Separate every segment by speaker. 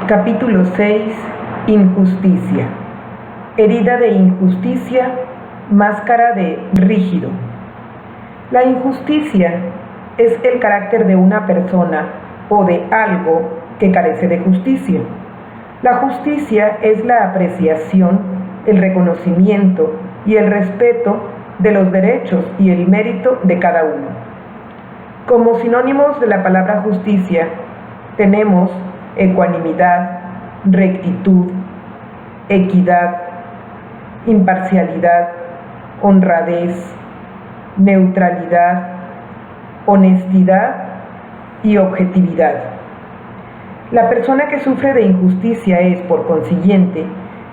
Speaker 1: Capítulo 6. Injusticia. Herida de injusticia, máscara de rígido. La injusticia es el carácter de una persona o de algo que carece de justicia. La justicia es la apreciación, el reconocimiento y el respeto de los derechos y el mérito de cada uno. Como sinónimos de la palabra justicia tenemos ecuanimidad, rectitud, equidad, imparcialidad, honradez, neutralidad, honestidad y objetividad. La persona que sufre de injusticia es, por consiguiente,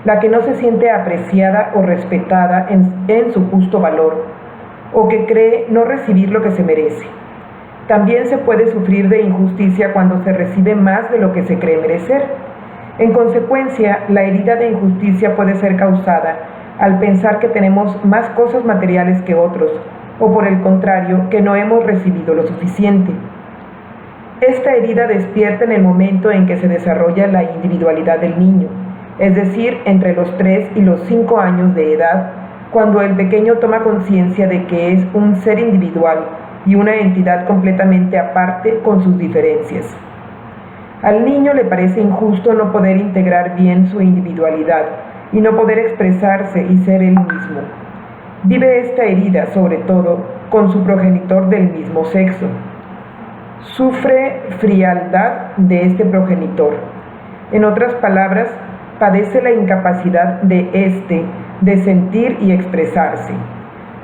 Speaker 1: la que no se siente apreciada o respetada en su justo valor, o que cree no recibir lo que se merece. También se puede sufrir de injusticia cuando se recibe más de lo que se cree merecer. En consecuencia, la herida de injusticia puede ser causada al pensar que tenemos más cosas materiales que otros, o por el contrario, que no hemos recibido lo suficiente. Esta herida despierta en el momento en que se desarrolla la individualidad del niño, es decir, entre los 3 y los 5 años de edad, cuando el pequeño toma conciencia de que es un ser individual y una entidad completamente aparte con sus diferencias. Al niño le parece injusto no poder integrar bien su individualidad y no poder expresarse y ser él mismo. Vive esta herida, sobre todo, con su progenitor del mismo sexo. Sufre frialdad de este progenitor. En otras palabras, padece la incapacidad de éste de sentir y expresarse.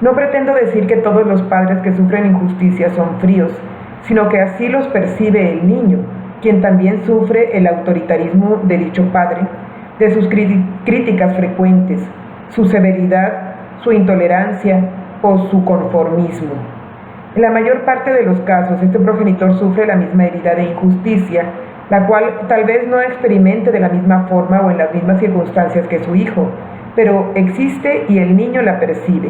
Speaker 1: No pretendo decir que todos los padres que sufren injusticia son fríos, sino que así los percibe el niño, quien también sufre el autoritarismo de dicho padre, de sus críticas frecuentes, su severidad, su intolerancia o su conformismo. En la mayor parte de los casos, este progenitor sufre la misma herida de injusticia, la cual tal vez no experimente de la misma forma o en las mismas circunstancias que su hijo, pero existe y el niño la percibe.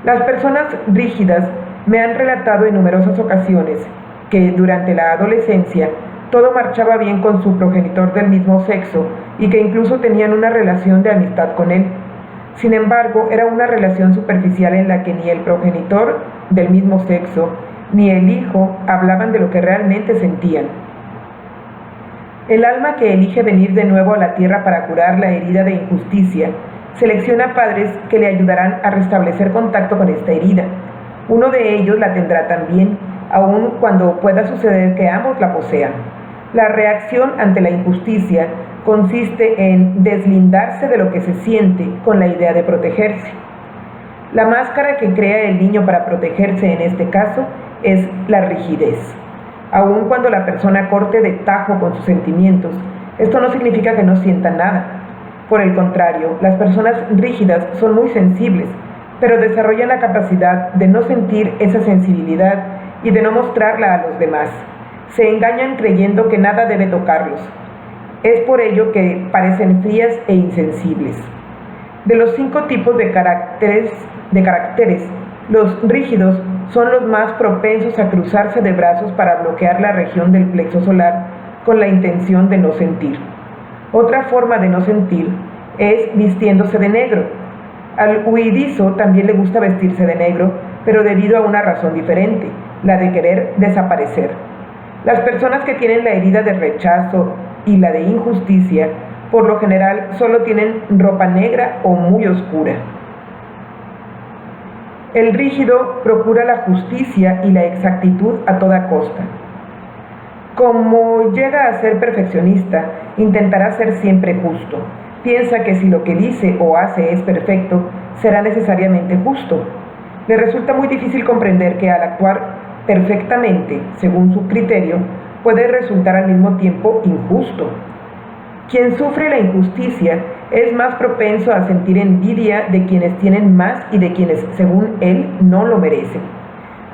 Speaker 1: Las personas rígidas me han relatado en numerosas ocasiones que durante la adolescencia todo marchaba bien con su progenitor del mismo sexo y que incluso tenían una relación de amistad con él. Sin embargo, era una relación superficial en la que ni el progenitor del mismo sexo ni el hijo hablaban de lo que realmente sentían. El alma que elige venir de nuevo a la tierra para curar la herida de injusticia selecciona padres que le ayudarán a restablecer contacto con esta herida. Uno de ellos la tendrá también, aun cuando pueda suceder que ambos la posean. La reacción ante la injusticia consiste en deslindarse de lo que se siente con la idea de protegerse. La máscara que crea el niño para protegerse en este caso es la rigidez. Aun cuando la persona corte de tajo con sus sentimientos, esto no significa que no sienta nada. Por el contrario, las personas rígidas son muy sensibles, pero desarrollan la capacidad de no sentir esa sensibilidad y de no mostrarla a los demás. Se engañan creyendo que nada debe tocarlos. Es por ello que parecen frías e insensibles. De los 5 tipos de caracteres, los rígidos son los más propensos a cruzarse de brazos para bloquear la región del plexo solar con la intención de no sentir. Otra forma de no sentir es vistiéndose de negro. Al huidizo también le gusta vestirse de negro, pero debido a una razón diferente, la de querer desaparecer. Las personas que tienen la herida de rechazo y la de injusticia, por lo general solo tienen ropa negra o muy oscura. El rígido procura la justicia y la exactitud a toda costa. Como llega a ser perfeccionista, intentará ser siempre justo. Piensa que si lo que dice o hace es perfecto, será necesariamente justo. Le resulta muy difícil comprender que al actuar perfectamente, según su criterio, puede resultar al mismo tiempo injusto. Quien sufre la injusticia es más propenso a sentir envidia de quienes tienen más y de quienes, según él, no lo merecen.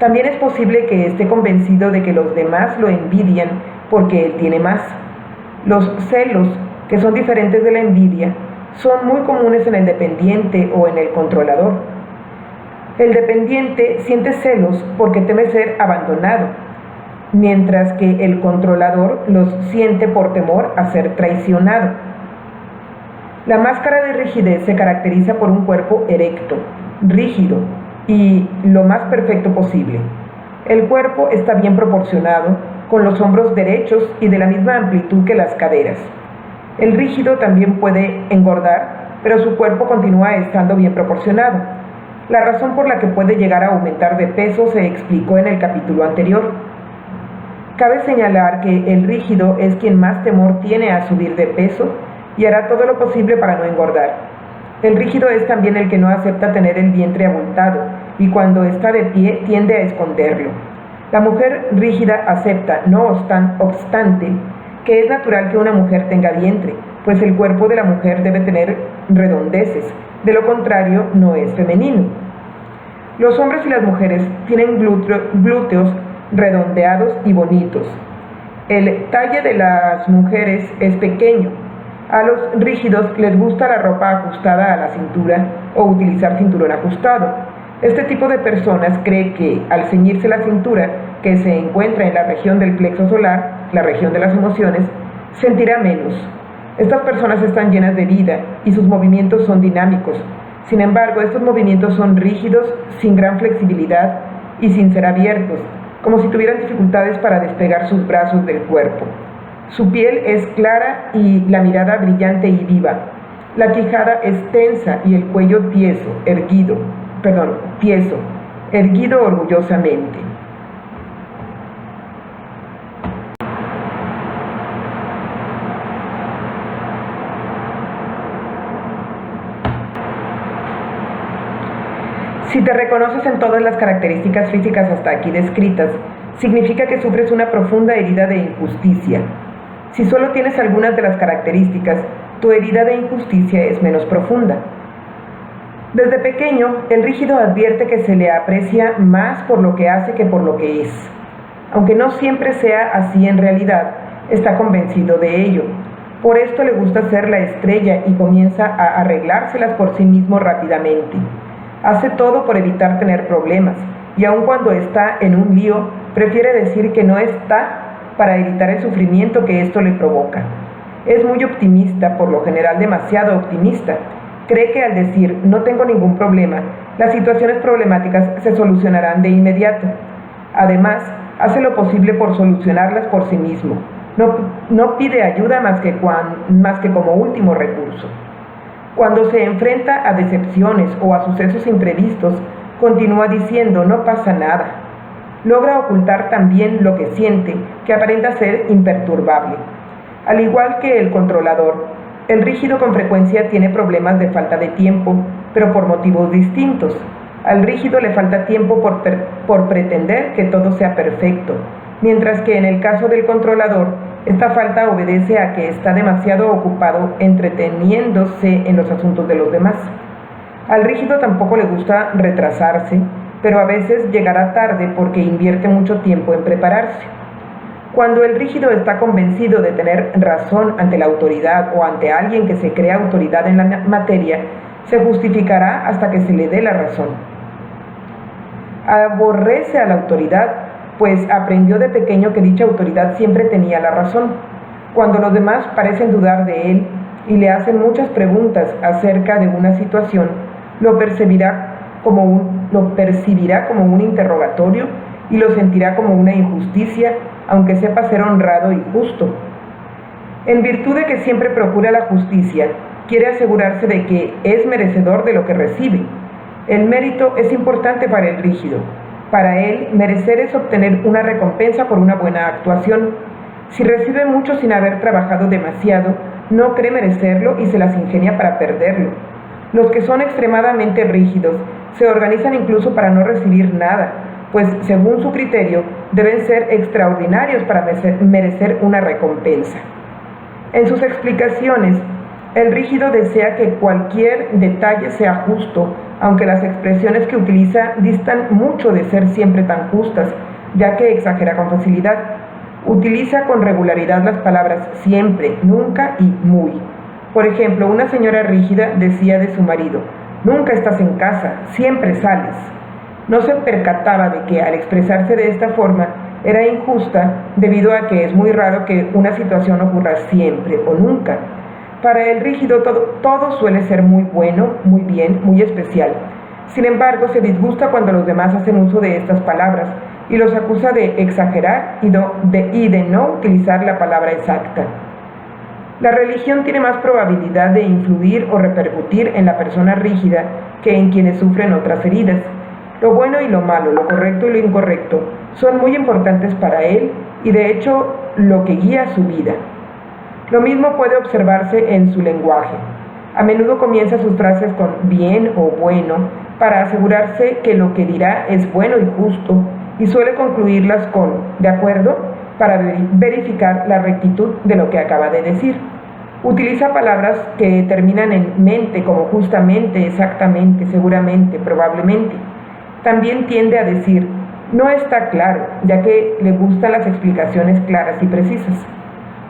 Speaker 1: También es posible que esté convencido de que los demás lo envidian porque él tiene más. Los celos, que son diferentes de la envidia, son muy comunes en el dependiente o en el controlador. El dependiente siente celos porque teme ser abandonado. mientras que el controlador los siente por temor a ser traicionado. La máscara de rigidez se caracteriza por un cuerpo erecto, rígido y lo más perfecto posible. El cuerpo está bien proporcionado, con los hombros derechos y de la misma amplitud que las caderas. El rígido también puede engordar, pero su cuerpo continúa estando bien proporcionado. La razón por la que puede llegar a aumentar de peso se explicó en el capítulo anterior. Cabe señalar que el rígido es quien más temor tiene a subir de peso y hará todo lo posible para no engordar. El rígido es también el que no acepta tener el vientre abultado y cuando está de pie tiende a esconderlo. La mujer rígida acepta, no obstante, que es natural que una mujer tenga vientre, pues el cuerpo de la mujer debe tener redondeces, de lo contrario no es femenino. Los hombres y las mujeres tienen glúteos redondeados y bonitos. El talle de las mujeres es pequeño. A los rígidos les gusta la ropa ajustada a la cintura o utilizar cinturón ajustado. Este tipo de personas cree que, al ceñirse la cintura, que se encuentra en la región del plexo solar, la región de las emociones, sentirá menos. Estas personas están llenas de vida y sus movimientos son dinámicos. Sin embargo, estos movimientos son rígidos, sin gran flexibilidad y sin ser abiertos, como si tuvieran dificultades para despegar sus brazos del cuerpo. Su piel es clara y la mirada brillante y viva. La quijada es tensa y el cuello tieso, erguido orgullosamente. Si te reconoces en todas las características físicas hasta aquí descritas, significa que sufres una profunda herida de injusticia. Si solo tienes algunas de las características, tu herida de injusticia es menos profunda. Desde pequeño, el rígido advierte que se le aprecia más por lo que hace que por lo que es. Aunque no siempre sea así en realidad, está convencido de ello. Por esto le gusta ser la estrella y comienza a arreglárselas por sí mismo rápidamente. Hace todo por evitar tener problemas, y aun cuando está en un lío, prefiere decir que no está para evitar el sufrimiento que esto le provoca. Es muy optimista, por lo general demasiado optimista. Cree que al decir no tengo ningún problema, las situaciones problemáticas se solucionarán de inmediato. Además, hace lo posible por solucionarlas por sí mismo. No pide ayuda más que como último recurso. Cuando se enfrenta a decepciones o a sucesos imprevistos, continúa diciendo no pasa nada. Logra ocultar también lo que siente, que aparenta ser imperturbable. Al igual que el controlador, el rígido con frecuencia tiene problemas de falta de tiempo, pero por motivos distintos. Al rígido le falta tiempo por pretender que todo sea perfecto, mientras que en el caso del controlador, esta falta obedece a que está demasiado ocupado entreteniéndose en los asuntos de los demás. Al rígido tampoco le gusta retrasarse, pero a veces llegará tarde porque invierte mucho tiempo en prepararse. Cuando el rígido está convencido de tener razón ante la autoridad o ante alguien que se crea autoridad en la materia, se justificará hasta que se le dé la razón. Aborrece a la autoridad, pues aprendió de pequeño que dicha autoridad siempre tenía la razón. Cuando los demás parecen dudar de él y le hacen muchas preguntas acerca de una situación, lo percibirá como un interrogatorio y lo sentirá como una injusticia, aunque sepa ser honrado y justo. En virtud de que siempre procura la justicia, quiere asegurarse de que es merecedor de lo que recibe. El mérito es importante para el rígido. Para él, merecer es obtener una recompensa por una buena actuación. Si recibe mucho sin haber trabajado demasiado, no cree merecerlo y se las ingenia para perderlo. Los que son extremadamente rígidos se organizan incluso para no recibir nada, pues según su criterio deben ser extraordinarios para merecer una recompensa. En sus explicaciones, el rígido desea que cualquier detalle sea justo, aunque las expresiones que utiliza distan mucho de ser siempre tan justas, ya que exagera con facilidad. Utiliza con regularidad las palabras siempre, nunca y muy. Por ejemplo, una señora rígida decía de su marido: nunca estás en casa, siempre sales. No se percataba de que al expresarse de esta forma era injusta debido a que es muy raro que una situación ocurra siempre o nunca. Para el rígido todo suele ser muy bueno, muy bien, muy especial. Sin embargo, se disgusta cuando los demás hacen uso de estas palabras y los acusa de exagerar y de no utilizar la palabra exacta. La religión tiene más probabilidad de influir o repercutir en la persona rígida que en quienes sufren otras heridas. Lo bueno y lo malo, lo correcto y lo incorrecto son muy importantes para él y de hecho lo que guía su vida. Lo mismo puede observarse en su lenguaje. A menudo comienza sus frases con bien o bueno para asegurarse que lo que dirá es bueno y justo y suele concluirlas con de acuerdo para verificar la rectitud de lo que acaba de decir. Utiliza palabras que terminan en mente como justamente, exactamente, seguramente, probablemente. También tiende a decir no está claro, ya que le gustan las explicaciones claras y precisas.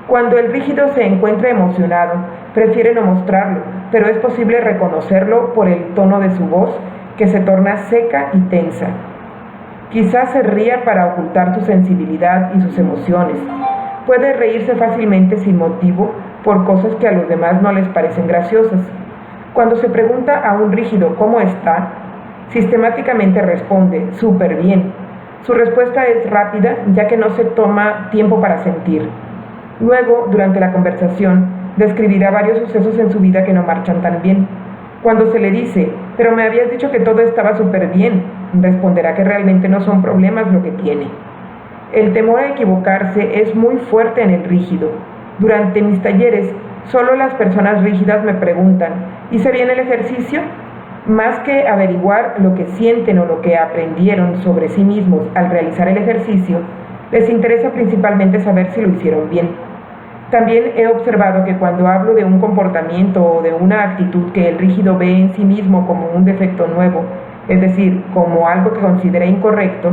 Speaker 1: Cuando el rígido se encuentra emocionado, prefiere no mostrarlo, pero es posible reconocerlo por el tono de su voz, que se torna seca y tensa. Quizás se ría para ocultar su sensibilidad y sus emociones. Puede reírse fácilmente sin motivo por cosas que a los demás no les parecen graciosas. Cuando se pregunta a un rígido cómo está, sistemáticamente responde súper bien. Su respuesta es rápida, ya que no se toma tiempo para sentir. Luego, durante la conversación, describirá varios sucesos en su vida que no marchan tan bien. Cuando se le dice, pero me habías dicho que todo estaba súper bien, responderá que realmente no son problemas lo que tiene. El temor a equivocarse es muy fuerte en el rígido. Durante mis talleres, solo las personas rígidas me preguntan, ¿hice bien el ejercicio? Más que averiguar lo que sienten o lo que aprendieron sobre sí mismos al realizar el ejercicio, les interesa principalmente saber si lo hicieron bien. También he observado que cuando hablo de un comportamiento o de una actitud que el rígido ve en sí mismo como un defecto nuevo, es decir, como algo que considera incorrecto,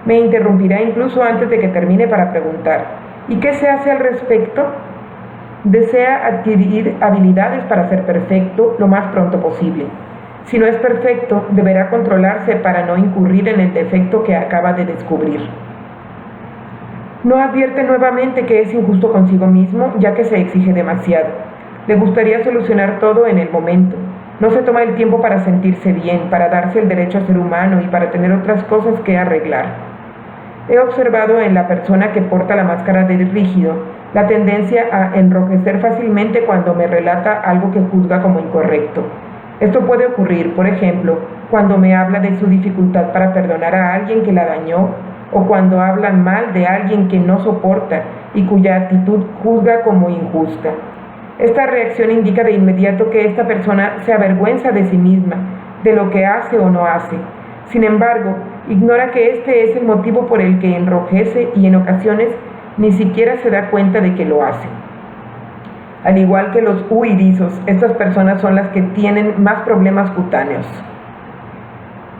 Speaker 1: me interrumpirá incluso antes de que termine para preguntar, ¿y qué se hace al respecto? Desea adquirir habilidades para ser perfecto lo más pronto posible. Si no es perfecto, deberá controlarse para no incurrir en el defecto que acaba de descubrir. No advierte nuevamente que es injusto consigo mismo, ya que se exige demasiado. Le gustaría solucionar todo en el momento. No se toma el tiempo para sentirse bien, para darse el derecho a ser humano y para tener otras cosas que arreglar. He observado en la persona que porta la máscara de rígido la tendencia a enrojecer fácilmente cuando me relata algo que juzga como incorrecto. Esto puede ocurrir, por ejemplo, cuando me habla de su dificultad para perdonar a alguien que la dañó, o cuando habla mal de alguien que no soporta y cuya actitud juzga como injusta. Esta reacción indica de inmediato que esta persona se avergüenza de sí misma, de lo que hace o no hace. Sin embargo, ignora que este es el motivo por el que enrojece y en ocasiones ni siquiera se da cuenta de que lo hace. Al igual que los huidizos, estas personas son las que tienen más problemas cutáneos.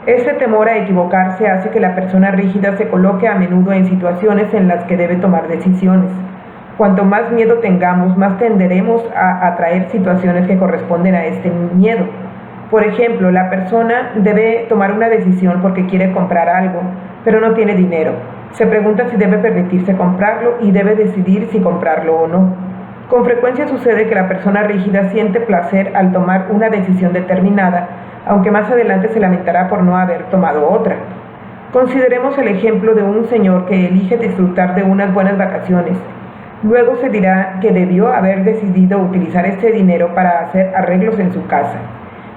Speaker 1: Este temor a equivocarse hace que la persona rígida se coloque a menudo en situaciones en las que debe tomar decisiones. Cuanto más miedo tengamos, más tenderemos a atraer situaciones que corresponden a este miedo. Por ejemplo, la persona debe tomar una decisión porque quiere comprar algo, pero no tiene dinero. Se pregunta si debe permitirse comprarlo y debe decidir si comprarlo o no. Con frecuencia sucede que la persona rígida siente placer al tomar una decisión determinada, aunque más adelante se lamentará por no haber tomado otra. Consideremos el ejemplo de un señor que elige disfrutar de unas buenas vacaciones. Luego se dirá que debió haber decidido utilizar este dinero para hacer arreglos en su casa.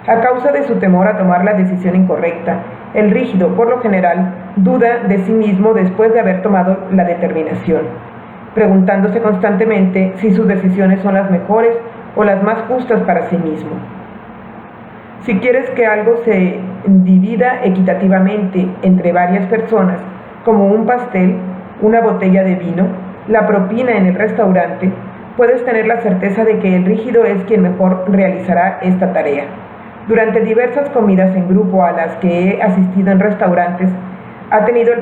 Speaker 1: A causa de su temor a tomar la decisión incorrecta, el rígido, por lo general, duda de sí mismo después de haber tomado la determinación, preguntándose constantemente si sus decisiones son las mejores o las más justas para sí mismo. Si quieres que algo se divida equitativamente entre varias personas, como un pastel, una botella de vino, la propina en el restaurante, puedes tener la certeza de que el rígido es quien mejor realizará esta tarea. Durante diversas comidas en grupo a las que he asistido en restaurantes, he tenido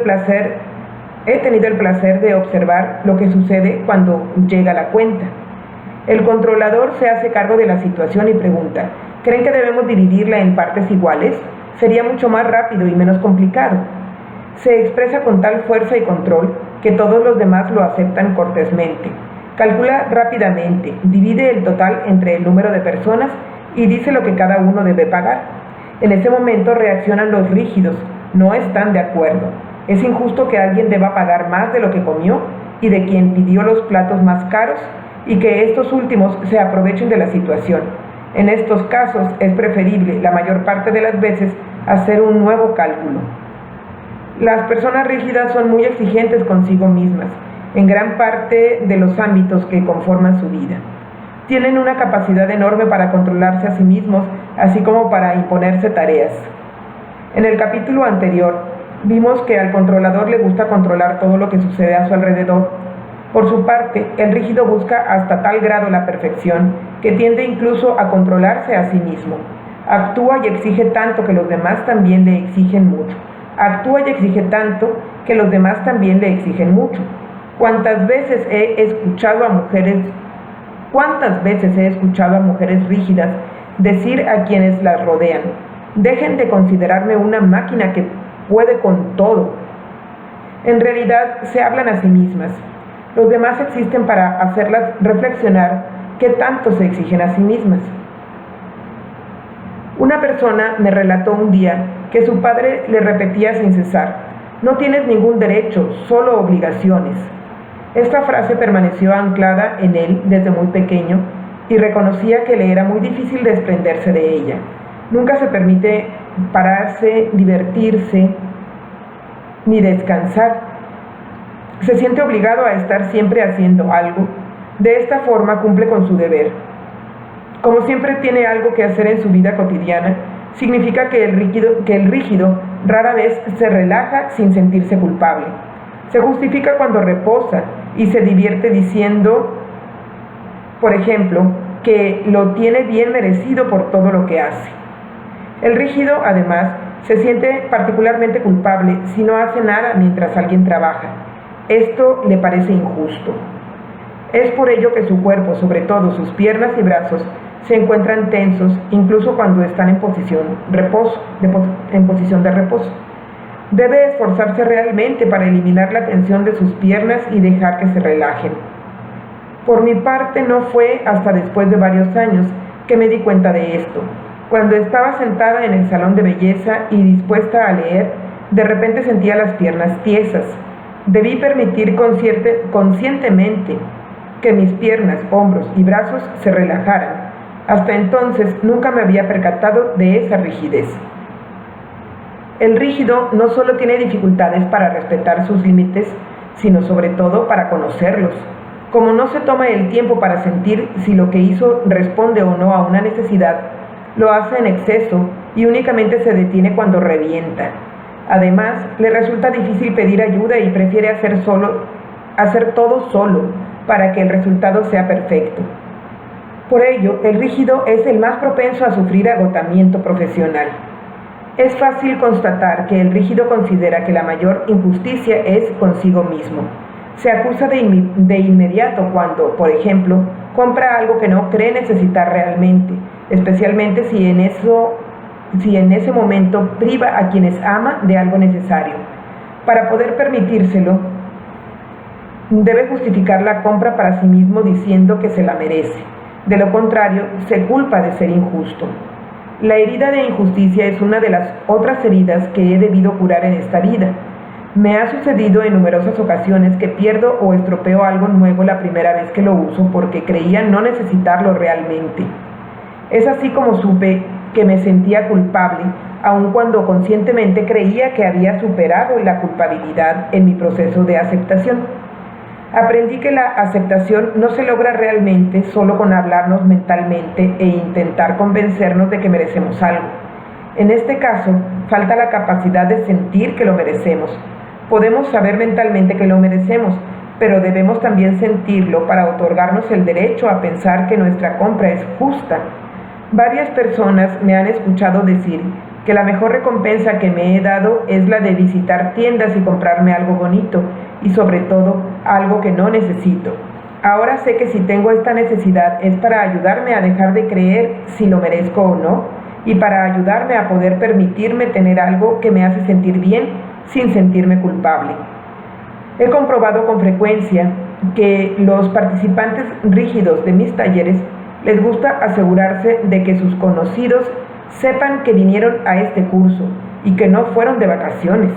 Speaker 1: el placer de observar lo que sucede cuando llega la cuenta. El controlador se hace cargo de la situación y pregunta, ¿creen que debemos dividirla en partes iguales? Sería mucho más rápido y menos complicado. Se expresa con tal fuerza y control que todos los demás lo aceptan cortésmente. Calcula rápidamente, divide el total entre el número de personas y dice lo que cada uno debe pagar. En ese momento reaccionan los rígidos, no están de acuerdo. Es injusto que alguien deba pagar más de lo que comió y de quien pidió los platos más caros y que estos últimos se aprovechen de la situación. En estos casos es preferible, la mayor parte de las veces, hacer un nuevo cálculo. Las personas rígidas son muy exigentes consigo mismas, en gran parte de los ámbitos que conforman su vida. Tienen una capacidad enorme para controlarse a sí mismos, así como para imponerse tareas. En el capítulo anterior, vimos que al controlador le gusta controlar todo lo que sucede a su alrededor. Por su parte, el rígido busca hasta tal grado la perfección que tiende incluso a controlarse a sí mismo. Actúa y exige tanto que los demás también le exigen mucho. Actúa y exige tanto que los demás también le exigen mucho. ¿Cuántas veces he escuchado a mujeres rígidas decir a quienes las rodean: dejen de considerarme una máquina que puede con todo? En realidad se hablan a sí mismas. Los demás existen para hacerlas reflexionar qué tanto se exigen a sí mismas. Una persona me relató un día que su padre le repetía sin cesar: no tienes ningún derecho, solo obligaciones. Esta frase permaneció anclada en él desde muy pequeño y reconocía que le era muy difícil desprenderse de ella. Nunca se permite pararse, divertirse ni descansar. Se siente obligado a estar siempre haciendo algo. De esta forma cumple con su deber. Como siempre tiene algo que hacer en su vida cotidiana, significa que el rígido rara vez se relaja sin sentirse culpable. Se justifica cuando reposa y se divierte diciendo, por ejemplo, que lo tiene bien merecido por todo lo que hace. El rígido, además, se siente particularmente culpable si no hace nada mientras alguien trabaja. Esto le parece injusto. Es por ello que su cuerpo, sobre todo sus piernas y brazos, se encuentran tensos incluso cuando están en posición de reposo. Debe esforzarse realmente para eliminar la tensión de sus piernas y dejar que se relajen. Por mi parte, no fue hasta después de varios años que me di cuenta de esto. Cuando estaba sentada en el salón de belleza y dispuesta a leer, de repente sentía las piernas tiesas. Debí permitir conscientemente que mis piernas, hombros y brazos se relajaran. Hasta entonces nunca me había percatado de esa rigidez. El rígido no solo tiene dificultades para respetar sus límites, sino sobre todo para conocerlos. Como no se toma el tiempo para sentir si lo que hizo responde o no a una necesidad, lo hace en exceso y únicamente se detiene cuando revienta. Además, le resulta difícil pedir ayuda y prefiere hacer todo solo para que el resultado sea perfecto. Por ello, el rígido es el más propenso a sufrir agotamiento profesional. Es fácil constatar que el rígido considera que la mayor injusticia es consigo mismo. Se acusa de inmediato cuando, por ejemplo, compra algo que no cree necesitar realmente, especialmente si en ese momento priva a quienes ama de algo necesario. Para poder permitírselo, debe justificar la compra para sí mismo diciendo que se la merece. De lo contrario, se culpa de ser injusto. La herida de injusticia es una de las otras heridas que he debido curar en esta vida. Me ha sucedido en numerosas ocasiones que pierdo o estropeo algo nuevo la primera vez que lo uso porque creía no necesitarlo realmente. Es así como supe que me sentía culpable, aun cuando conscientemente creía que había superado la culpabilidad en mi proceso de aceptación. Aprendí que la aceptación no se logra realmente solo con hablarnos mentalmente e intentar convencernos de que merecemos algo. En este caso, falta la capacidad de sentir que lo merecemos. Podemos saber mentalmente que lo merecemos, pero debemos también sentirlo para otorgarnos el derecho a pensar que nuestra compra es justa. Varias personas me han escuchado decir que la mejor recompensa que me he dado es la de visitar tiendas y comprarme algo bonito, y sobre todo, algo que no necesito. Ahora sé que si tengo esta necesidad es para ayudarme a dejar de creer si lo merezco o no, y para ayudarme a poder permitirme tener algo que me hace sentir bien sin sentirme culpable. He comprobado con frecuencia que los participantes rígidos de mis talleres les gusta asegurarse de que sus conocidos sepan que vinieron a este curso y que no fueron de vacaciones,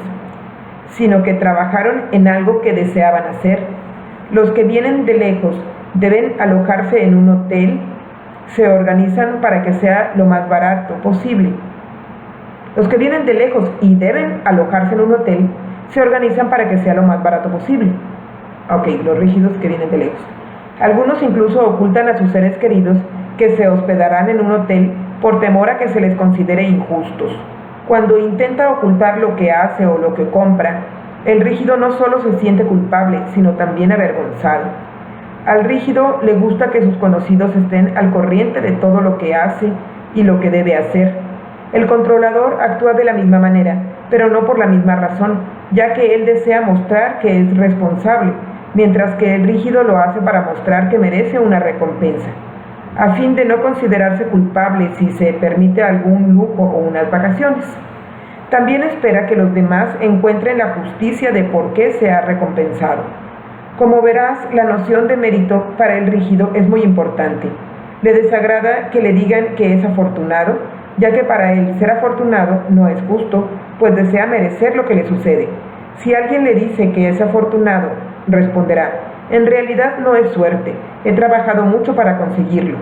Speaker 1: sino que trabajaron en algo que deseaban hacer. Los que vienen de lejos deben alojarse en un hotel, se organizan para que sea lo más barato posible. Los que vienen de lejos y deben alojarse en un hotel, se organizan para que sea lo más barato posible. Ok, los rígidos que vienen de lejos. Algunos incluso ocultan a sus seres queridos que se hospedarán en un hotel por temor a que se les considere injustos. Cuando intenta ocultar lo que hace o lo que compra, el rígido no solo se siente culpable, sino también avergonzado. Al rígido le gusta que sus conocidos estén al corriente de todo lo que hace y lo que debe hacer. El controlador actúa de la misma manera, pero no por la misma razón, ya que él desea mostrar que es responsable, mientras que el rígido lo hace para mostrar que merece una recompensa, a fin de no considerarse culpable si se permite algún lujo o unas vacaciones. También espera que los demás encuentren la justicia de por qué se ha recompensado. Como verás, la noción de mérito para el rígido es muy importante. Le desagrada que le digan que es afortunado, ya que para él ser afortunado no es justo, pues desea merecer lo que le sucede. Si alguien le dice que es afortunado, responderá: en realidad no es suerte, he trabajado mucho para conseguirlo.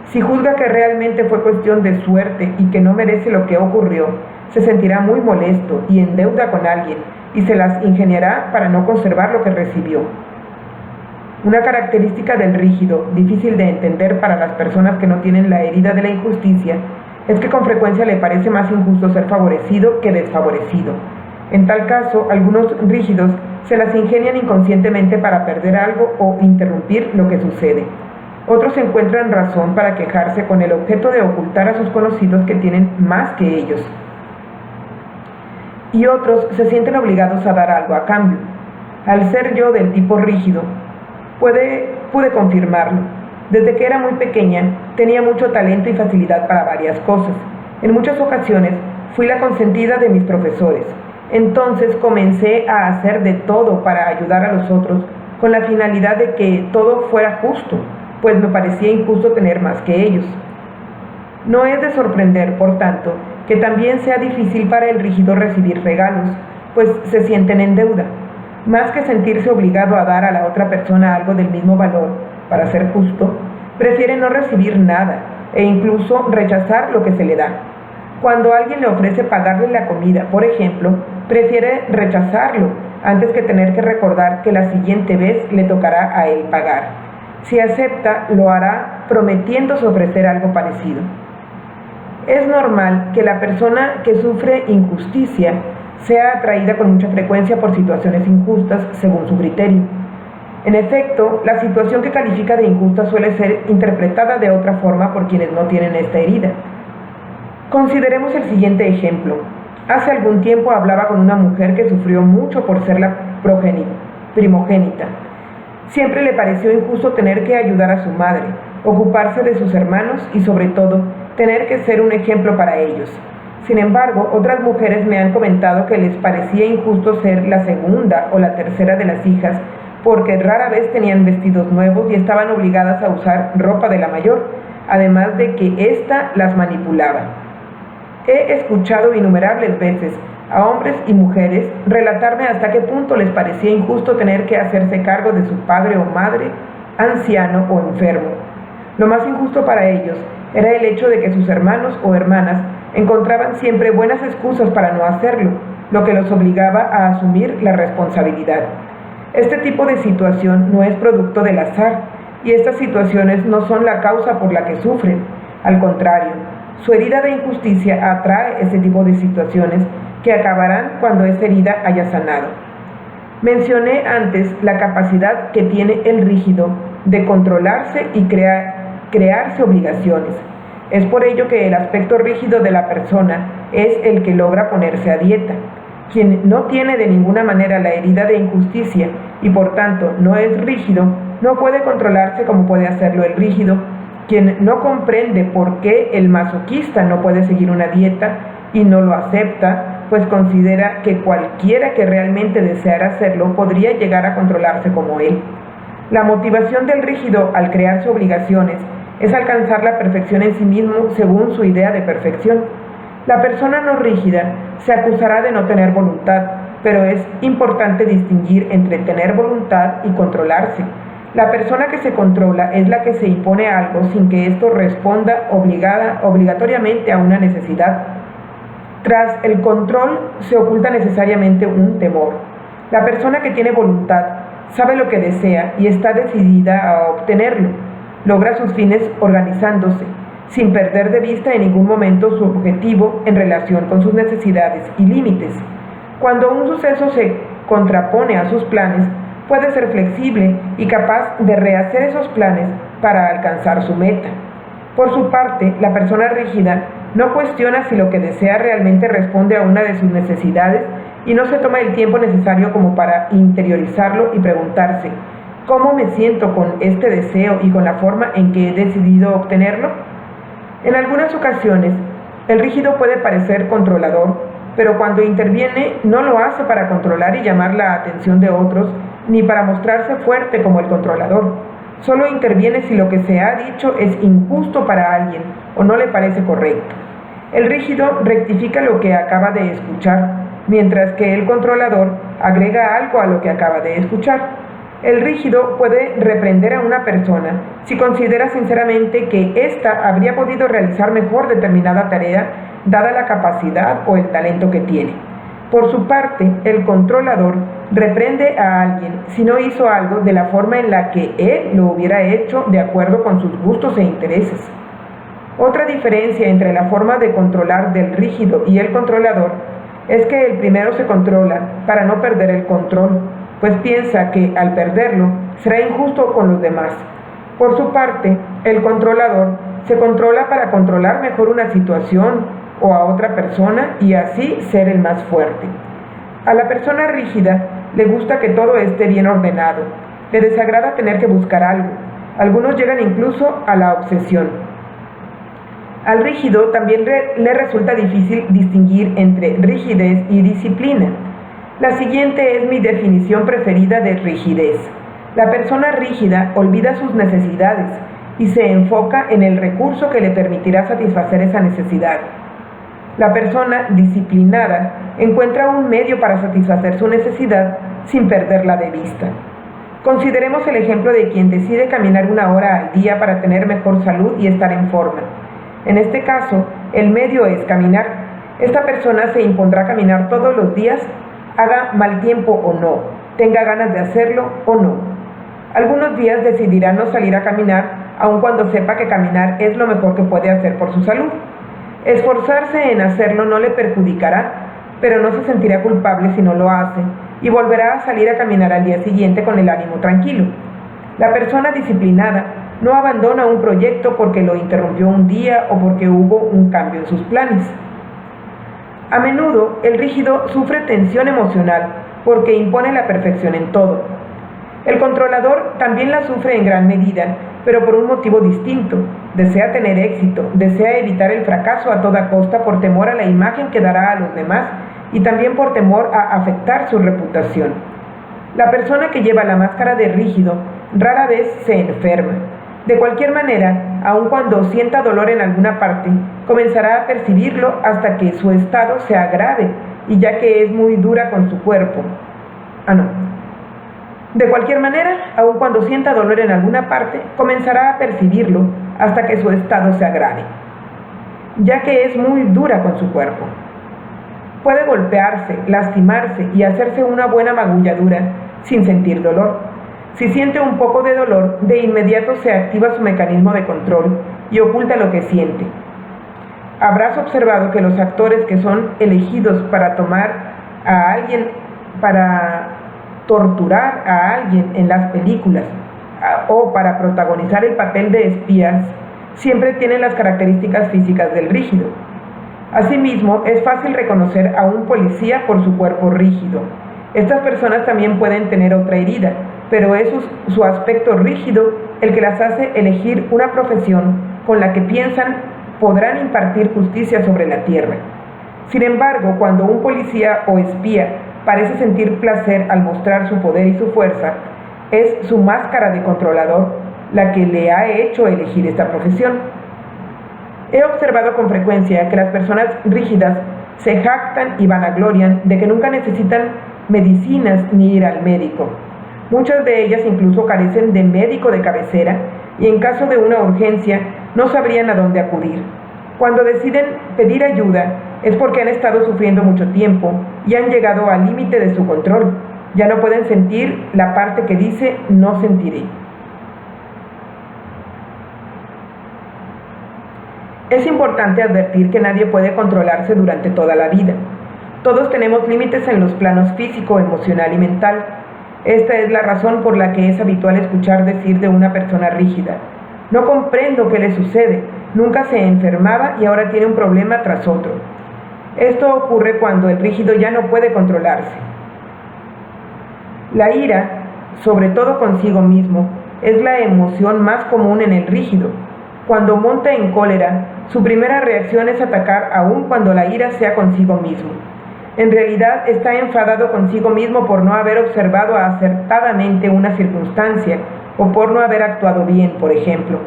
Speaker 1: Si juzga que realmente fue cuestión de suerte y que no merece lo que ocurrió, se sentirá muy molesto y en deuda con alguien, y se las ingeniará para no conservar lo que recibió. Una característica del rígido, difícil de entender para las personas que no tienen la herida de la injusticia, es que con frecuencia le parece más injusto ser favorecido que desfavorecido. En tal caso, algunos rígidos se las ingenian inconscientemente para perder algo o interrumpir lo que sucede. Otros encuentran razón para quejarse con el objeto de ocultar a sus conocidos que tienen más que ellos. Y otros se sienten obligados a dar algo a cambio. Al ser yo del tipo rígido, pude confirmarlo. Desde que era muy pequeña, tenía mucho talento y facilidad para varias cosas. En muchas ocasiones, fui la consentida de mis profesores. Entonces comencé a hacer de todo para ayudar a los otros, con la finalidad de que todo fuera justo, pues me parecía injusto tener más que ellos. No es de sorprender, por tanto, que también sea difícil para el rígido recibir regalos, pues se sienten en deuda. Más que sentirse obligado a dar a la otra persona algo del mismo valor, para ser justo, prefiere no recibir nada e incluso rechazar lo que se le da. Cuando alguien le ofrece pagarle la comida, por ejemplo, prefiere rechazarlo antes que tener que recordar que la siguiente vez le tocará a él pagar. Si acepta, lo hará prometiéndose ofrecer algo parecido. Es normal que la persona que sufre injusticia sea atraída con mucha frecuencia por situaciones injustas según su criterio. En efecto, la situación que califica de injusta suele ser interpretada de otra forma por quienes no tienen esta herida. Consideremos el siguiente ejemplo. Hace algún tiempo hablaba con una mujer que sufrió mucho por ser la primogénita. Siempre le pareció injusto tener que ayudar a su madre, ocuparse de sus hermanos y, sobre todo, tener que ser un ejemplo para ellos. Sin embargo, otras mujeres me han comentado que les parecía injusto ser la segunda o la tercera de las hijas, porque rara vez tenían vestidos nuevos y estaban obligadas a usar ropa de la mayor, además de que ésta las manipulaba. He escuchado innumerables veces a hombres y mujeres relatarme hasta qué punto les parecía injusto tener que hacerse cargo de su padre o madre, anciano o enfermo. Lo más injusto para ellos era el hecho de que sus hermanos o hermanas encontraban siempre buenas excusas para no hacerlo, lo que los obligaba a asumir la responsabilidad. Este tipo de situación no es producto del azar, y estas situaciones no son la causa por la que sufren. Al contrario, su herida de injusticia atrae este tipo de situaciones que acabarán cuando esa herida haya sanado. Mencioné antes la capacidad que tiene el rígido de controlarse y crearse obligaciones. Es por ello que el aspecto rígido de la persona es el que logra ponerse a dieta. Quien no tiene de ninguna manera la herida de injusticia y por tanto no es rígido, no puede controlarse como puede hacerlo el rígido. Quien no comprende por qué el masoquista no puede seguir una dieta y no lo acepta, pues considera que cualquiera que realmente deseara hacerlo podría llegar a controlarse como él. La motivación del rígido al crearse obligaciones es alcanzar la perfección en sí mismo según su idea de perfección. La persona no rígida se acusará de no tener voluntad, pero es importante distinguir entre tener voluntad y controlarse. La persona que se controla es la que se impone algo sin que esto responda obligatoriamente a una necesidad. Tras el control se oculta necesariamente un temor. La persona que tiene voluntad sabe lo que desea y está decidida a obtenerlo. Logra sus fines organizándose, sin perder de vista en ningún momento su objetivo en relación con sus necesidades y límites. Cuando un suceso se contrapone a sus planes, puede ser flexible y capaz de rehacer esos planes para alcanzar su meta. Por su parte, la persona rígida no cuestiona si lo que desea realmente responde a una de sus necesidades y no se toma el tiempo necesario como para interiorizarlo y preguntarse, ¿cómo me siento con este deseo y con la forma en que he decidido obtenerlo? En algunas ocasiones, el rígido puede parecer controlador, pero cuando interviene no lo hace para controlar y llamar la atención de otros, ni para mostrarse fuerte como el controlador. Solo interviene si lo que se ha dicho es injusto para alguien o no le parece correcto. El rígido rectifica lo que acaba de escuchar, mientras que el controlador agrega algo a lo que acaba de escuchar. El rígido puede reprender a una persona si considera sinceramente que ésta habría podido realizar mejor determinada tarea dada la capacidad o el talento que tiene. Por su parte, el controlador reprende a alguien si no hizo algo de la forma en la que él lo hubiera hecho de acuerdo con sus gustos e intereses. Otra diferencia entre la forma de controlar del rígido y el controlador es que el primero se controla para no perder el control, pues piensa que al perderlo será injusto con los demás. Por su parte, el controlador se controla para controlar mejor una situación o a otra persona y así ser el más fuerte. A la persona rígida le gusta que todo esté bien ordenado, le desagrada tener que buscar algo. Algunos llegan incluso a la obsesión. Al rígido también le resulta difícil distinguir entre rigidez y disciplina. La siguiente es mi definición preferida de rigidez. La persona rígida olvida sus necesidades y se enfoca en el recurso que le permitirá satisfacer esa necesidad. La persona disciplinada encuentra un medio para satisfacer su necesidad sin perderla de vista. Consideremos el ejemplo de quien decide caminar 1 hora al día para tener mejor salud y estar en forma. En este caso, el medio es caminar. Esta persona se impondrá caminar todos los días, haga mal tiempo o no, tenga ganas de hacerlo o no. Algunos días decidirá no salir a caminar, aun cuando sepa que caminar es lo mejor que puede hacer por su salud. Esforzarse en hacerlo no le perjudicará, pero no se sentirá culpable si no lo hace, y volverá a salir a caminar al día siguiente con el ánimo tranquilo. La persona disciplinada no abandona un proyecto porque lo interrumpió un día o porque hubo un cambio en sus planes. A menudo, el rígido sufre tensión emocional porque impone la perfección en todo. El controlador también la sufre en gran medida, pero por un motivo distinto. Desea tener éxito, desea evitar el fracaso a toda costa por temor a la imagen que dará a los demás y también por temor a afectar su reputación. La persona que lleva la máscara de rígido rara vez se enferma. De cualquier manera, aun cuando sienta dolor en alguna parte, comenzará a percibirlo hasta que su estado se agrave, y ya que es muy dura con su cuerpo. De cualquier manera, aun cuando sienta dolor en alguna parte, comenzará a percibirlo hasta que su estado se agrave, ya que es muy dura con su cuerpo. Puede golpearse, lastimarse y hacerse una buena magulladura sin sentir dolor. Si siente un poco de dolor, de inmediato se activa su mecanismo de control y oculta lo que siente. Habrás observado que los actores que son elegidos para tomar a alguien, para torturar a alguien en las películas o para protagonizar el papel de espías, siempre tienen las características físicas del rígido. Asimismo, es fácil reconocer a un policía por su cuerpo rígido. Estas personas también pueden tener otra herida, pero es su aspecto rígido el que las hace elegir una profesión con la que piensan podrán impartir justicia sobre la tierra. Sin embargo, cuando un policía o espía parece sentir placer al mostrar su poder y su fuerza, es su máscara de controlador la que le ha hecho elegir esta profesión. He observado con frecuencia que las personas rígidas se jactan y vanaglorian de que nunca necesitan medicinas ni ir al médico. Muchas de ellas incluso carecen de médico de cabecera y en caso de una urgencia no sabrían a dónde acudir. Cuando deciden pedir ayuda es porque han estado sufriendo mucho tiempo y han llegado al límite de su control. Ya no pueden sentir la parte que dice no sentiré. Es importante advertir que nadie puede controlarse durante toda la vida. Todos tenemos límites en los planos físico, emocional y mental. Esta es la razón por la que es habitual escuchar decir de una persona rígida: no comprendo qué le sucede, nunca se enfermaba y ahora tiene un problema tras otro. Esto ocurre cuando el rígido ya no puede controlarse. La ira, sobre todo consigo mismo, es la emoción más común en el rígido. Cuando monta en cólera, su primera reacción es atacar aun cuando la ira sea consigo mismo. En realidad está enfadado consigo mismo por no haber observado acertadamente una circunstancia o por no haber actuado bien, por ejemplo.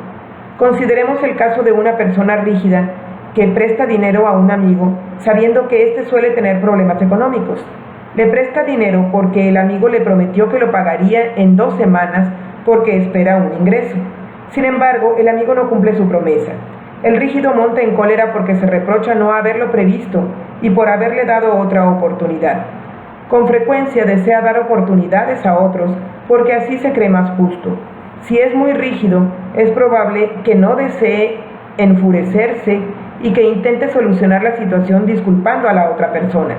Speaker 1: Consideremos el caso de una persona rígida que presta dinero a un amigo sabiendo que éste suele tener problemas económicos. Le presta dinero porque el amigo le prometió que lo pagaría en 2 semanas porque espera un ingreso. Sin embargo, el amigo no cumple su promesa. El rígido monta en cólera porque se reprocha no haberlo previsto y por haberle dado otra oportunidad. Con frecuencia desea dar oportunidades a otros porque así se cree más justo. Si es muy rígido, es probable que no desee enfurecerse y que intente solucionar la situación disculpando a la otra persona.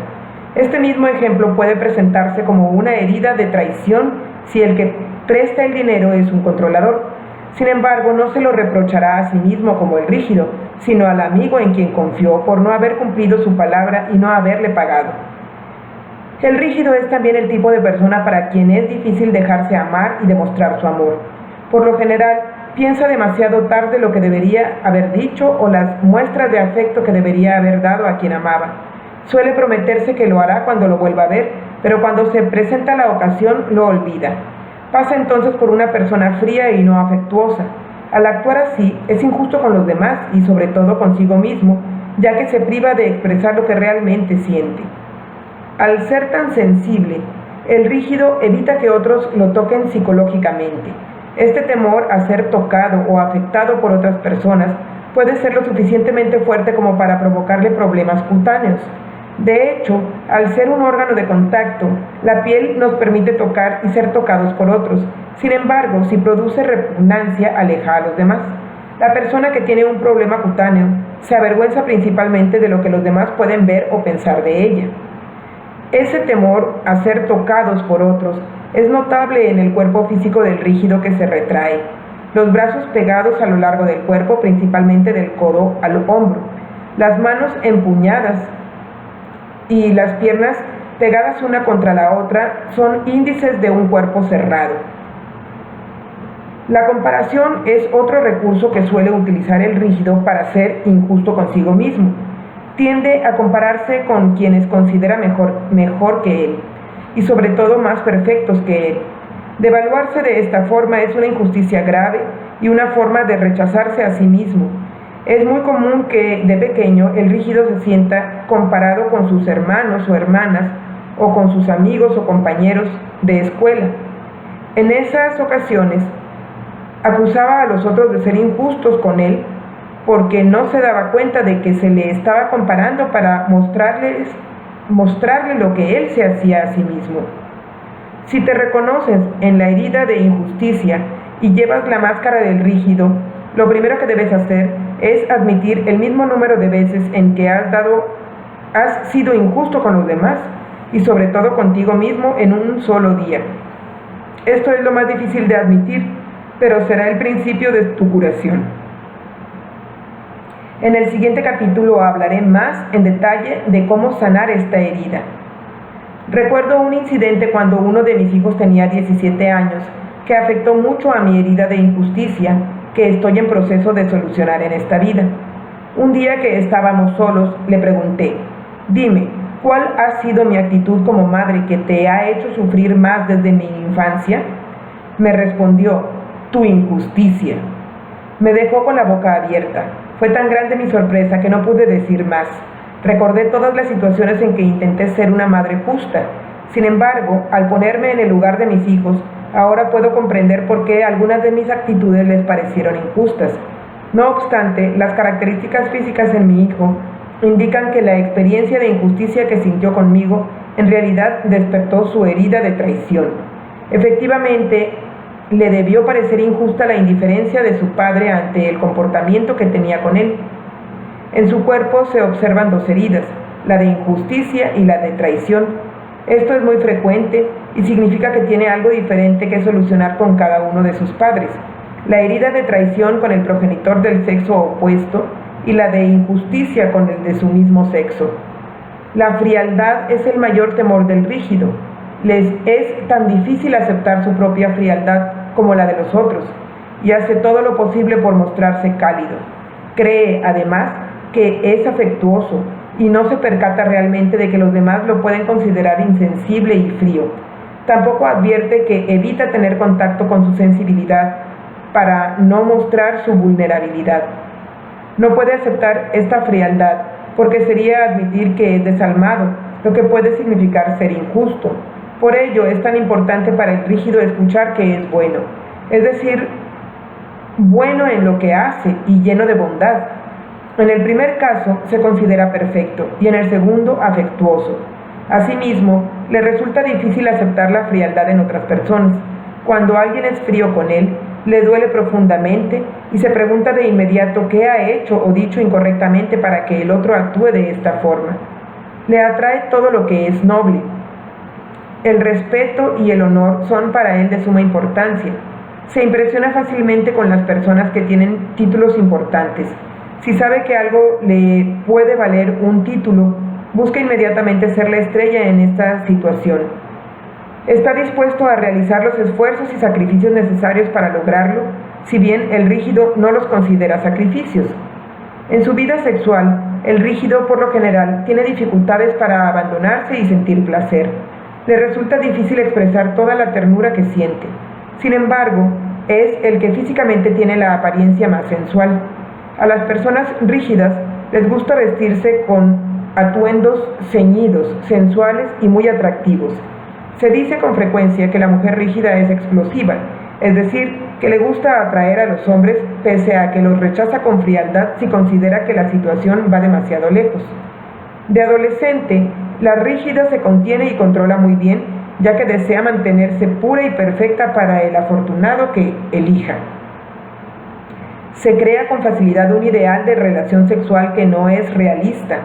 Speaker 1: Este mismo ejemplo puede presentarse como una herida de traición si el que presta el dinero es un controlador. Sin embargo, no se lo reprochará a sí mismo como el rígido, sino al amigo en quien confió por no haber cumplido su palabra y no haberle pagado. El rígido es también el tipo de persona para quien es difícil dejarse amar y demostrar su amor. Por lo general, piensa demasiado tarde lo que debería haber dicho o las muestras de afecto que debería haber dado a quien amaba. Suele prometerse que lo hará cuando lo vuelva a ver, pero cuando se presenta la ocasión lo olvida. Pasa entonces por una persona fría y no afectuosa. Al actuar así, es injusto con los demás y sobre todo consigo mismo, ya que se priva de expresar lo que realmente siente. Al ser tan sensible, el rígido evita que otros lo toquen psicológicamente. Este temor a ser tocado o afectado por otras personas puede ser lo suficientemente fuerte como para provocarle problemas cutáneos. De hecho, al ser un órgano de contacto, la piel nos permite tocar y ser tocados por otros. Sin embargo, si produce repugnancia, aleja a los demás. La persona que tiene un problema cutáneo se avergüenza principalmente de lo que los demás pueden ver o pensar de ella. Ese temor a ser tocados por otros es notable en el cuerpo físico del rígido que se retrae. Los brazos pegados a lo largo del cuerpo, principalmente del codo al hombro. Las manos empuñadas y las piernas pegadas una contra la otra son índices de un cuerpo cerrado. La comparación es otro recurso que suele utilizar el rígido para ser injusto consigo mismo. Tiende a compararse con quienes considera mejor que él y sobre todo más perfectos que él. Devaluarse de esta forma es una injusticia grave y una forma de rechazarse a sí mismo. Es muy común que de pequeño el rígido se sienta comparado con sus hermanos o hermanas o con sus amigos o compañeros de escuela. En esas ocasiones acusaba a los otros de ser injustos con él porque no se daba cuenta de que se le estaba comparando para mostrarle lo que él se hacía a sí mismo. Si te reconoces en la herida de injusticia y llevas la máscara del rígido, lo primero que debes hacer es admitir el mismo número de veces en que has sido injusto con los demás y sobre todo contigo mismo en un solo día. Esto es lo más difícil de admitir, pero será el principio de tu curación. En el siguiente capítulo hablaré más en detalle de cómo sanar esta herida. Recuerdo un incidente cuando uno de mis hijos tenía 17 años que afectó mucho a mi herida de injusticia que estoy en proceso de solucionar en esta vida. Un día que estábamos solos, le pregunté: Dime, ¿cuál ha sido mi actitud como madre que te ha hecho sufrir más desde mi infancia? Me respondió, tu injusticia. Me dejó con la boca abierta. Fue tan grande mi sorpresa que no pude decir más. Recordé todas las situaciones en que intenté ser una madre justa. Sin embargo, al ponerme en el lugar de mis hijos, ahora puedo comprender por qué algunas de mis actitudes les parecieron injustas. No obstante, las características físicas en mi hijo indican que la experiencia de injusticia que sintió conmigo en realidad despertó su herida de traición. Efectivamente, le debió parecer injusta la indiferencia de su padre ante el comportamiento que tenía con él. En su cuerpo se observan dos heridas, la de injusticia y la de traición. Esto es muy frecuente y significa que tiene algo diferente que solucionar con cada uno de sus padres. La herida de traición con el progenitor del sexo opuesto y la de injusticia con el de su mismo sexo. La frialdad es el mayor temor del rígido. Les es tan difícil aceptar su propia frialdad como la de los otros, y hace todo lo posible por mostrarse cálido. Cree, además, que es afectuoso, y no se percata realmente de que los demás lo pueden considerar insensible y frío. Tampoco advierte que evita tener contacto con su sensibilidad para no mostrar su vulnerabilidad. No puede aceptar esta frialdad porque sería admitir que es desalmado, lo que puede significar ser injusto. Por ello es tan importante para el rígido escuchar que es bueno, es decir, bueno en lo que hace y lleno de bondad. En el primer caso se considera perfecto y en el segundo afectuoso. Asimismo, le resulta difícil aceptar la frialdad en otras personas. Cuando alguien es frío con él, le duele profundamente y se pregunta de inmediato qué ha hecho o dicho incorrectamente para que el otro actúe de esta forma. Le atrae todo lo que es noble. El respeto y el honor son para él de suma importancia. Se impresiona fácilmente con las personas que tienen títulos importantes. Si sabe que algo le puede valer un título, busca inmediatamente ser la estrella en esta situación. Está dispuesto a realizar los esfuerzos y sacrificios necesarios para lograrlo, si bien el rígido no los considera sacrificios. En su vida sexual, el rígido por lo general tiene dificultades para abandonarse y sentir placer. Le resulta difícil expresar toda la ternura que siente. Sin embargo, es el que físicamente tiene la apariencia más sensual. A las personas rígidas les gusta vestirse con atuendos ceñidos, sensuales y muy atractivos. Se dice con frecuencia que la mujer rígida es explosiva, es decir, que le gusta atraer a los hombres pese a que los rechaza con frialdad si considera que la situación va demasiado lejos. De adolescente, la rígida se contiene y controla muy bien, ya que desea mantenerse pura y perfecta para el afortunado que elija. Se crea con facilidad un ideal de relación sexual que no es realista.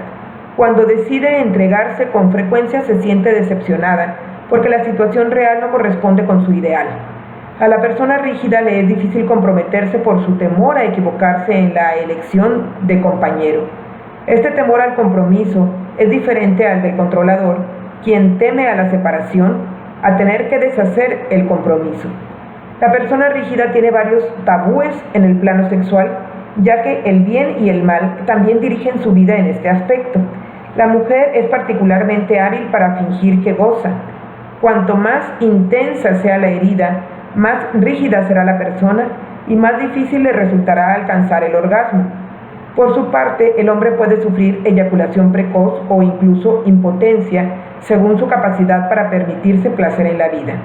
Speaker 1: Cuando decide entregarse, con frecuencia se siente decepcionada, porque la situación real no corresponde con su ideal. A la persona rígida le es difícil comprometerse por su temor a equivocarse en la elección de compañero. Este temor al compromiso es diferente al del controlador, quien teme a la separación, a tener que deshacer el compromiso. La persona rígida tiene varios tabúes en el plano sexual, ya que el bien y el mal también dirigen su vida en este aspecto. La mujer es particularmente hábil para fingir que goza. Cuanto más intensa sea la herida, más rígida será la persona y más difícil le resultará alcanzar el orgasmo. Por su parte, el hombre puede sufrir eyaculación precoz o incluso impotencia, según su capacidad para permitirse placer en la vida.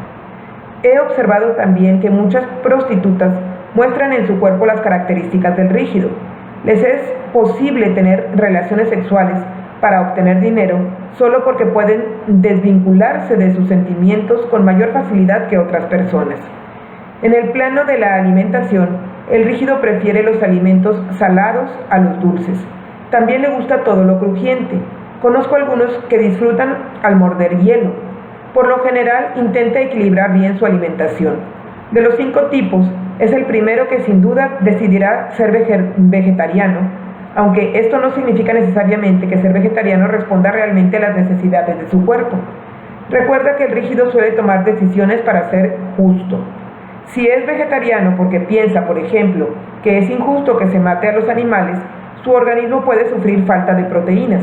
Speaker 1: He observado también que muchas prostitutas muestran en su cuerpo las características del rígido. Les es posible tener relaciones sexuales para obtener dinero solo porque pueden desvincularse de sus sentimientos con mayor facilidad que otras personas. En el plano de la alimentación, el rígido prefiere los alimentos salados a los dulces. También le gusta todo lo crujiente. Conozco algunos que disfrutan al morder hielo. Por lo general, intenta equilibrar bien su alimentación. De los 5 tipos, es el primero que sin duda decidirá ser vegetariano, aunque esto no significa necesariamente que ser vegetariano responda realmente a las necesidades de su cuerpo. Recuerda que el rígido suele tomar decisiones para ser justo. Si es vegetariano porque piensa, por ejemplo, que es injusto que se mate a los animales, su organismo puede sufrir falta de proteínas.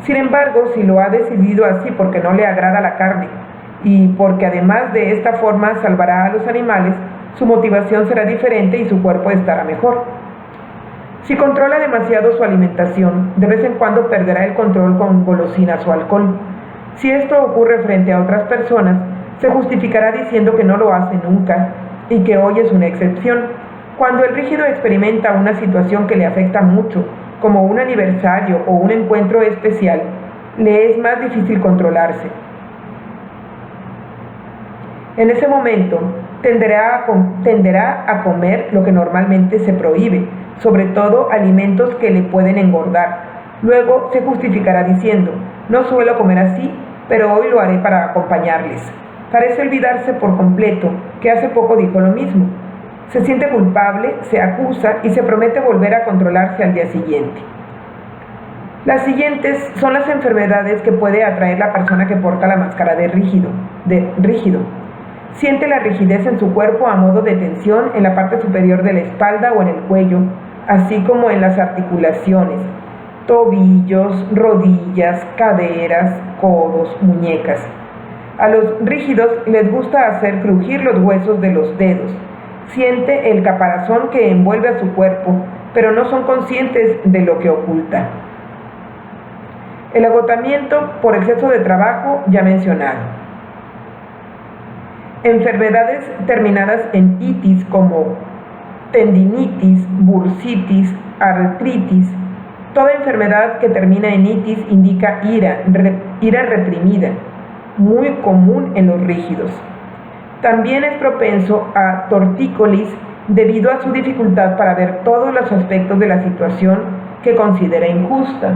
Speaker 1: Sin embargo, si lo ha decidido así porque no le agrada la carne y porque además de esta forma salvará a los animales, su motivación será diferente y su cuerpo estará mejor. Si controla demasiado su alimentación, de vez en cuando perderá el control con golosinas o alcohol. Si esto ocurre frente a otras personas, se justificará diciendo que no lo hace nunca y que hoy es una excepción. Cuando el rígido experimenta una situación que le afecta mucho, como un aniversario o un encuentro especial, le es más difícil controlarse. En ese momento, tenderá a comer lo que normalmente se prohíbe, sobre todo alimentos que le pueden engordar. Luego se justificará diciendo, no suelo comer así, pero hoy lo haré para acompañarles. Parece olvidarse por completo que hace poco dijo lo mismo. Se siente culpable, se acusa y se promete volver a controlarse al día siguiente. Las siguientes son las enfermedades que puede atraer la persona que porta la máscara de rígido. Siente la rigidez en su cuerpo a modo de tensión en la parte superior de la espalda o en el cuello, así como en las articulaciones, tobillos, rodillas, caderas, codos, muñecas. A los rígidos les gusta hacer crujir los huesos de los dedos. Siente el caparazón que envuelve a su cuerpo, pero no son conscientes de lo que oculta. El agotamiento por exceso de trabajo ya mencionado. Enfermedades terminadas en itis como tendinitis, bursitis, artritis. Toda enfermedad que termina en itis indica ira reprimida, muy común en los rígidos. También es propenso a tortícolis debido a su dificultad para ver todos los aspectos de la situación que considera injusta.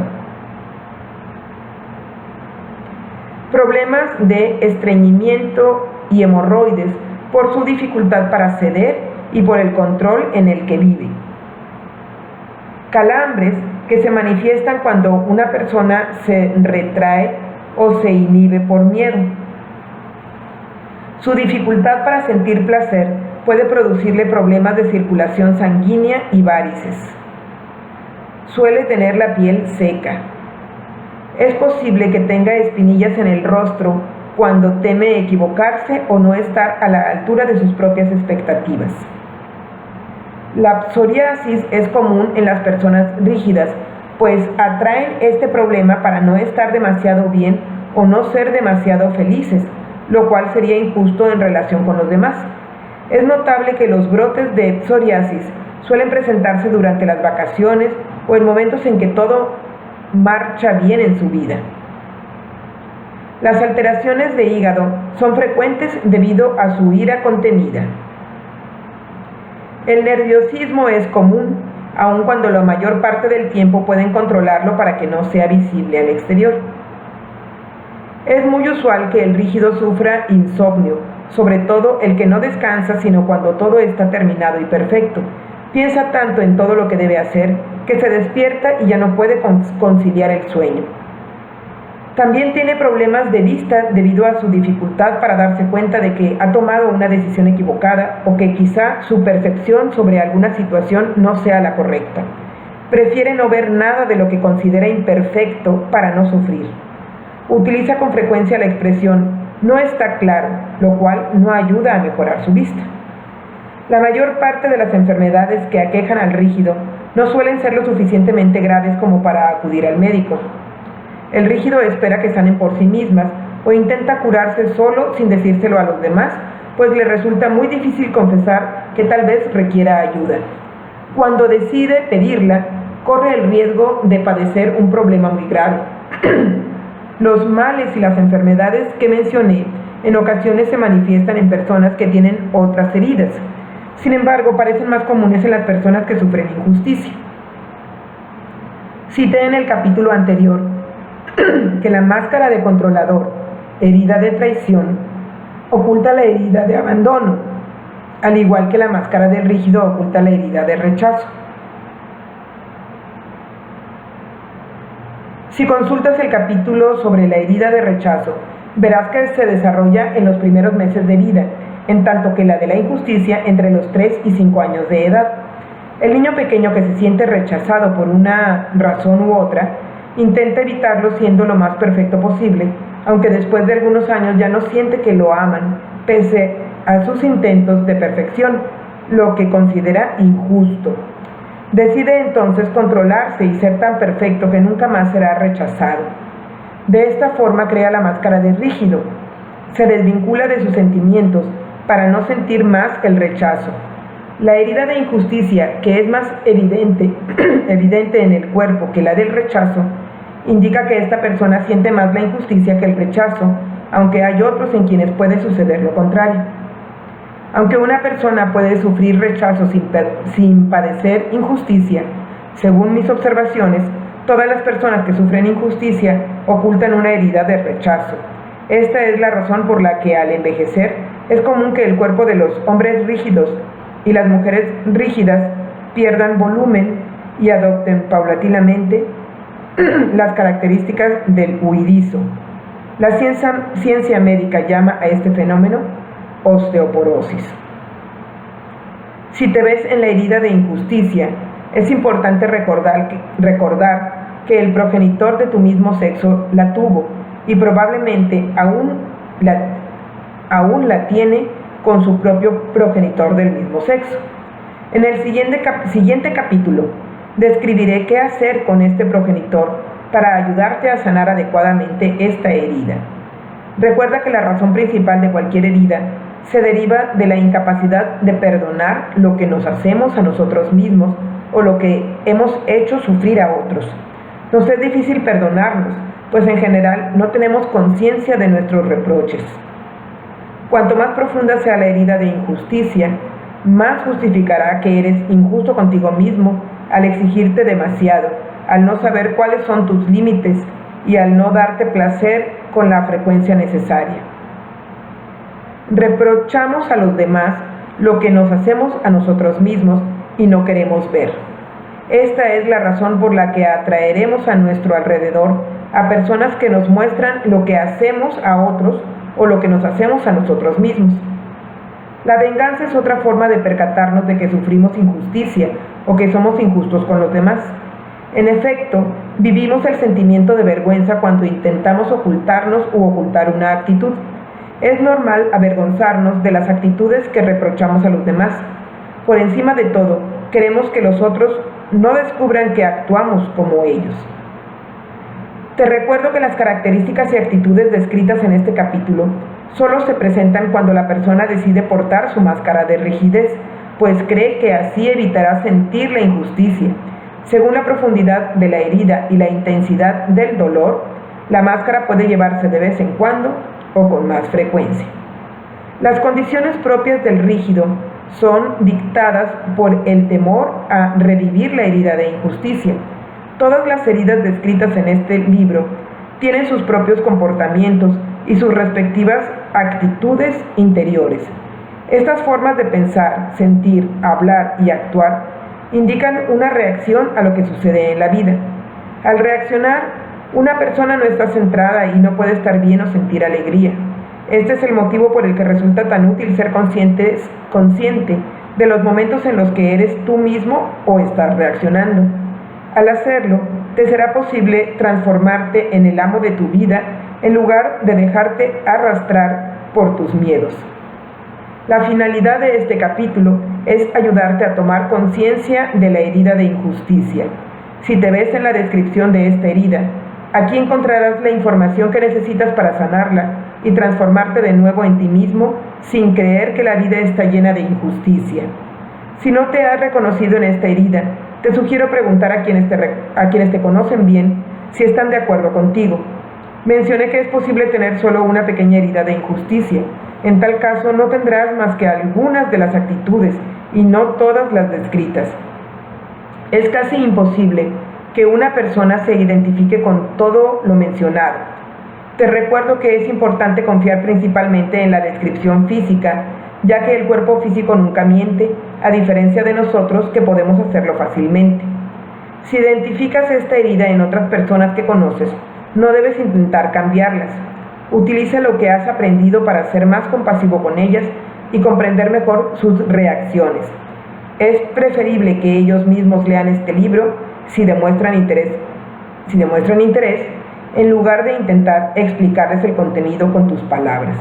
Speaker 1: Problemas de estreñimiento y hemorroides por su dificultad para ceder y por el control en el que vive. Calambres que se manifiestan cuando una persona se retrae o se inhibe por miedo. Su dificultad para sentir placer puede producirle problemas de circulación sanguínea y varices. Suele tener la piel seca. Es posible que tenga espinillas en el rostro cuando teme equivocarse o no estar a la altura de sus propias expectativas. La psoriasis es común en las personas rígidas, pues atraen este problema para no estar demasiado bien o no ser demasiado felices, lo cual sería injusto en relación con los demás. Es notable que los brotes de psoriasis suelen presentarse durante las vacaciones o en momentos en que todo marcha bien en su vida. Las alteraciones de hígado son frecuentes debido a su ira contenida. El nerviosismo es común, aun cuando la mayor parte del tiempo pueden controlarlo para que no sea visible al exterior. Es muy usual que el rígido sufra insomnio, sobre todo el que no descansa sino cuando todo está terminado y perfecto. Piensa tanto en todo lo que debe hacer que se despierta y ya no puede conciliar el sueño. También tiene problemas de vista debido a su dificultad para darse cuenta de que ha tomado una decisión equivocada o que quizá su percepción sobre alguna situación no sea la correcta. Prefiere no ver nada de lo que considera imperfecto para no sufrir. Utiliza con frecuencia la expresión "no está claro", lo cual no ayuda a mejorar su vista. La mayor parte de las enfermedades que aquejan al rígido no suelen ser lo suficientemente graves como para acudir al médico. El rígido espera que sanen por sí mismas o intenta curarse solo sin decírselo a los demás, pues le resulta muy difícil confesar que tal vez requiera ayuda. Cuando decide pedirla, corre el riesgo de padecer un problema muy grave. Los males y las enfermedades que mencioné en ocasiones se manifiestan en personas que tienen otras heridas. Sin embargo, parecen más comunes en las personas que sufren injusticia. Cité en el capítulo anterior que la máscara de controlador, herida de traición, oculta la herida de abandono, al igual que la máscara del rígido oculta la herida de rechazo. Si consultas el capítulo sobre la herida de rechazo, verás que se desarrolla en los primeros meses de vida, en tanto que la de la injusticia entre los 3 y 5 años de edad. El niño pequeño que se siente rechazado por una razón u otra Intenta evitarlo siendo lo más perfecto posible, aunque después de algunos años ya no siente que lo aman, pese a sus intentos de perfección, lo que considera injusto. Decide entonces controlarse y ser tan perfecto que nunca más será rechazado. De esta forma crea la máscara de rígido. Se desvincula de sus sentimientos para no sentir más el rechazo. La herida de injusticia, que es más evidente en el cuerpo que la del rechazo, indica que esta persona siente más la injusticia que el rechazo, aunque hay otros en quienes puede suceder lo contrario. Aunque una persona puede sufrir rechazo sin padecer injusticia, según mis observaciones, todas las personas que sufren injusticia ocultan una herida de rechazo. Esta es la razón por la que al envejecer es común que el cuerpo de los hombres rígidos y las mujeres rígidas pierdan volumen y adopten paulatinamente las características del huidizo. La ciencia médica llama a este fenómeno osteoporosis. Si te ves en la herida de injusticia, es importante recordar que el progenitor de tu mismo sexo la tuvo y probablemente aún la tiene con su propio progenitor del mismo sexo. En el siguiente capítulo describiré qué hacer con este progenitor para ayudarte a sanar adecuadamente esta herida. Recuerda que la razón principal de cualquier herida se deriva de la incapacidad de perdonar lo que nos hacemos a nosotros mismos o lo que hemos hecho sufrir a otros. Nos es difícil perdonarnos, pues en general no tenemos conciencia de nuestros reproches. Cuanto más profunda sea la herida de injusticia, más justificará que eres injusto contigo mismo al exigirte demasiado, al no saber cuáles son tus límites y al no darte placer con la frecuencia necesaria. Reprochamos a los demás lo que nos hacemos a nosotros mismos y no queremos ver. Esta es la razón por la que atraeremos a nuestro alrededor a personas que nos muestran lo que hacemos a otros o lo que nos hacemos a nosotros mismos. La venganza es otra forma de percatarnos de que sufrimos injusticia o que somos injustos con los demás. En efecto, vivimos el sentimiento de vergüenza cuando intentamos ocultarnos u ocultar una actitud. Es normal avergonzarnos de las actitudes que reprochamos a los demás. Por encima de todo, queremos que los otros no descubran que actuamos como ellos. Te recuerdo que las características y actitudes descritas en este capítulo solo se presentan cuando la persona decide portar su máscara de rigidez, pues cree que así evitará sentir la injusticia. Según la profundidad de la herida y la intensidad del dolor, la máscara puede llevarse de vez en cuando o con más frecuencia. Las condiciones propias del rígido son dictadas por el temor a revivir la herida de injusticia. Todas las heridas descritas en este libro tienen sus propios comportamientos y sus respectivas actitudes interiores. Estas formas de pensar, sentir, hablar y actuar indican una reacción a lo que sucede en la vida. Al reaccionar, una persona no está centrada y no puede estar bien o sentir alegría. Este es el motivo por el que resulta tan útil ser consciente de los momentos en los que eres tú mismo o estás reaccionando. Al hacerlo, te será posible transformarte en el amo de tu vida en lugar de dejarte arrastrar por tus miedos. La finalidad de este capítulo es ayudarte a tomar conciencia de la herida de injusticia. Si te ves en la descripción de esta herida, aquí encontrarás la información que necesitas para sanarla y transformarte de nuevo en ti mismo sin creer que la vida está llena de injusticia. Si no te has reconocido en esta herida, te sugiero preguntar a quienes te conocen bien si están de acuerdo contigo. Mencioné que es posible tener solo una pequeña herida de injusticia. En tal caso, no tendrás más que algunas de las actitudes y no todas las descritas. Es casi imposible que una persona se identifique con todo lo mencionado. Te recuerdo que es importante confiar principalmente en la descripción física, ya que el cuerpo físico nunca miente, a diferencia de nosotros que podemos hacerlo fácilmente. Si identificas esta herida en otras personas que conoces, no debes intentar cambiarlas. Utiliza lo que has aprendido para ser más compasivo con ellas y comprender mejor sus reacciones. Es preferible que ellos mismos lean este libro si demuestran interés si demuestran interés, en lugar de intentar explicarles el contenido con tus palabras.